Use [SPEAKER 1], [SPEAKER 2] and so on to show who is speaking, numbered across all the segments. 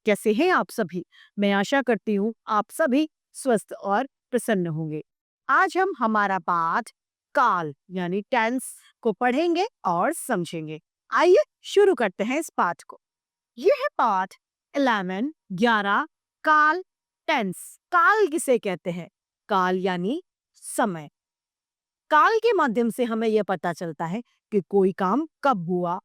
[SPEAKER 1] कैसे हैं आप सभी? मैं आशा करती हूँ आप सभी स्वस्थ और प्रसन्न होंगे। आज हम हमारा पाठ काल यानी टेंस को पढ़ेंगे और समझेंगे। आइए शुरू करते हैं इस पाठ को। ये है पाठ 11 11 काल टेंस। काल किसे कहते हैं? काल यानी समय। काल के माध्यम से हमें यह पता चलता है कि कोई काम कब हुआ,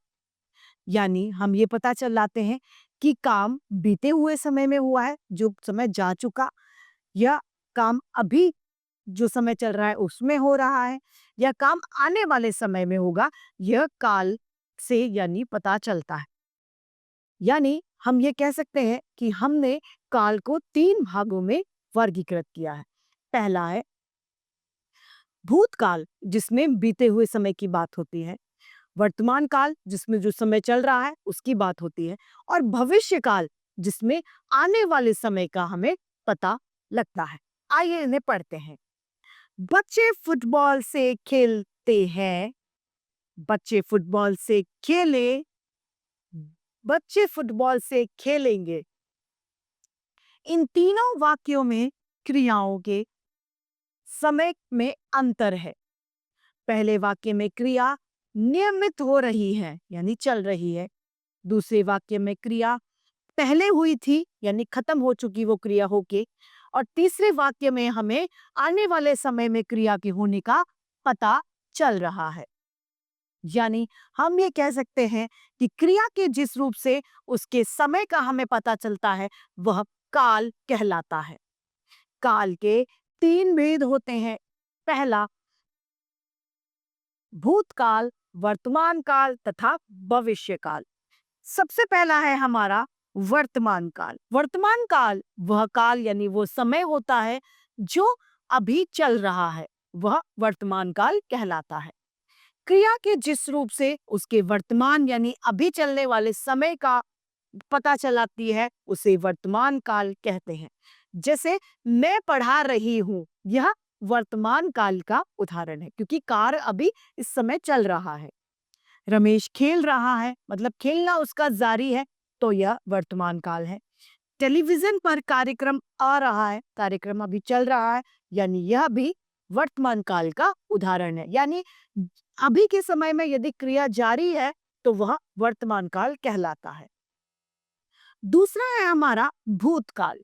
[SPEAKER 1] यानी हम ये पता चलाते हैं कि काम बीते हुए समय में हुआ है, जो समय जा चुका, या काम अभी जो समय चल रहा है उसमें हो रहा है, या काम आने वाले समय में होगा। यह काल से यानी पता चलता है। यानी हम ये कह सकते हैं कि हमने काल को 3 भागों में वर्गीकृत किया है। पहला है भूतकाल, जिसमें बीते हुए समय की बात होती है। वर्तमान काल, जिसमें जो समय चल रहा है उसकी बात होती है। और भविष्य काल, जिसमें आने वाले समय का हमें पता लगता है। आइए इन्हें पढ़ते हैं। बच्चे फुटबॉल से खेलते हैं। बच्चे फुटबॉल से खेले। बच्चे फुटबॉल से खेलेंगे। इन तीनों वाक्यों में क्रियाओं के समय में अंतर है। पहले वाक्य में क्रिया नियमित हो रही है यानी चल रही है। दूसरे वाक्य में क्रिया पहले हुई थी यानी खत्म हो चुकी वो क्रिया होके। और तीसरे वाक्य में हमें आने वाले समय में क्रिया के होने का पता चल रहा है। यानी हम ये कह सकते हैं कि क्रिया के जिस रूप से उसके समय का हमें पता चलता है वह काल कहलाता है। काल के 3 भेद होते हैं। पहला भूतकाल, वर्तमान काल तथा भविष्य काल। सबसे पहला है हमारा वर्तमान काल। वर्तमान काल वह काल यानी वो समय होता है जो अभी चल रहा है, वह वर्तमान काल कहलाता है। क्रिया के जिस रूप से उसके वर्तमान यानी अभी चलने वाले समय का पता चलाती है उसे वर्तमान काल कहते हैं। जैसे मैं पढ़ा रही हूं, यह वर्तमान काल का उदाहरण है क्योंकि कार्य अभी इस समय चल रहा है। रमेश खेल रहा है, मतलब खेलना उसका जारी है, तो यह वर्तमान काल है। टेलीविजन पर कार्यक्रम आ रहा है, कार्यक्रम अभी चल रहा है, यानी यह भी वर्तमान काल का उदाहरण है। यानी अभी के समय में यदि क्रिया जारी है तो वह वर्तमान काल कहलाता है। दूसरा है हमारा भूतकाल।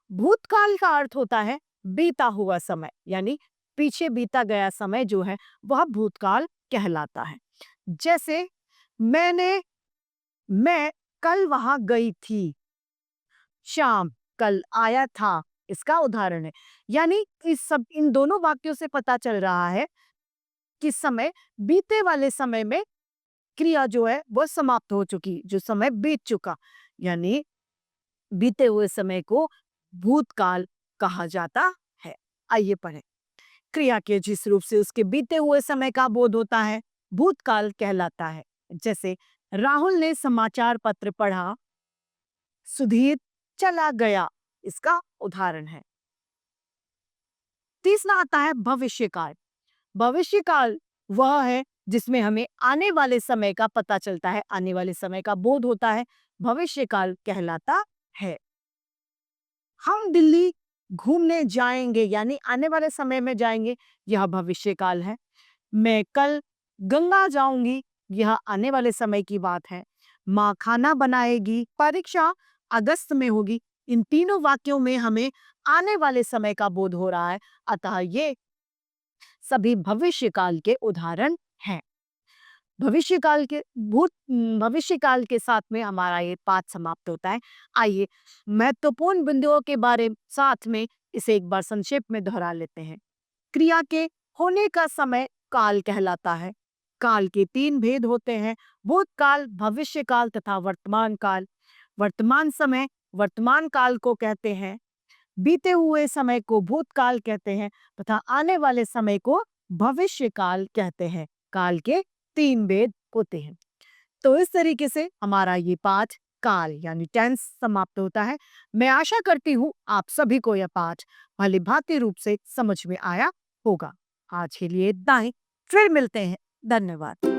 [SPEAKER 1] भूतकाल का अर्थ होता है बीता हुआ समय, यानी पीछे बीता गया समय जो है वह भूतकाल कहलाता है। जैसे मैं कल वहां गई थी। श्याम कल आया था, इसका उदाहरण है। यानी इन दोनों वाक्यों से पता चल रहा है कि समय बीते वाले समय में क्रिया जो है वो समाप्त हो चुकी, जो समय बीत चुका, यानी बीते हुए समय को भूतकाल कहा जाता है। आइए पढ़ें। क्रिया के जिस रूप से उसके बीते हुए समय का बोध होता है भूतकाल कहलाता है। जैसे राहुल ने समाचार पत्र पढ़ा, सुधीर चला गया, इसका उदाहरण है। तीसरा आता है भविष्यकाल। भविष्यकाल वह है जिसमें हमें आने वाले समय का पता चलता है, आने वाले समय का बोध होता है, भविष्यकाल कहलाता है। हम दिल्ली घूमने जाएंगे, यानी आने वाले समय में जाएंगे, यह भविष्यकाल है। मैं कल गंगा जाऊंगी, यह आने वाले समय की बात है। माँ खाना बनाएगी, परीक्षा अगस्त में होगी। इन तीनों वाक्यों में हमें आने वाले समय का बोध हो रहा है, अतः ये सभी भविष्यकाल के उदाहरण हैं। भविष्यकाल के साथ में हमारा ये पाठ समाप्त होता है। आइए महत्वपूर्ण बिंदुओं के बारे साथ में इसे एक बार संक्षेप में दोहरा लेते हैं। क्रिया के होने का समय काल कहलाता है। काल के 3 भेद होते हैं: भूतकाल, भविष्यकाल तथा वर्तमान काल। वर्तमान समय वर्तमान काल को कहते हैं, बीते हुए समय को भूतकाल कहते हैं तथा आने वाले समय को भविष्य काल कहते हैं। काल के 3 भेद होते हैं। तो इस तरीके से हमारा ये पाठ काल यानी टेंस समाप्त होता है। मैं आशा करती हूँ आप सभी को यह पाठ भली भांति रूप से समझ में आया होगा। आज के लिए इतना ही, फिर मिलते हैं। धन्यवाद।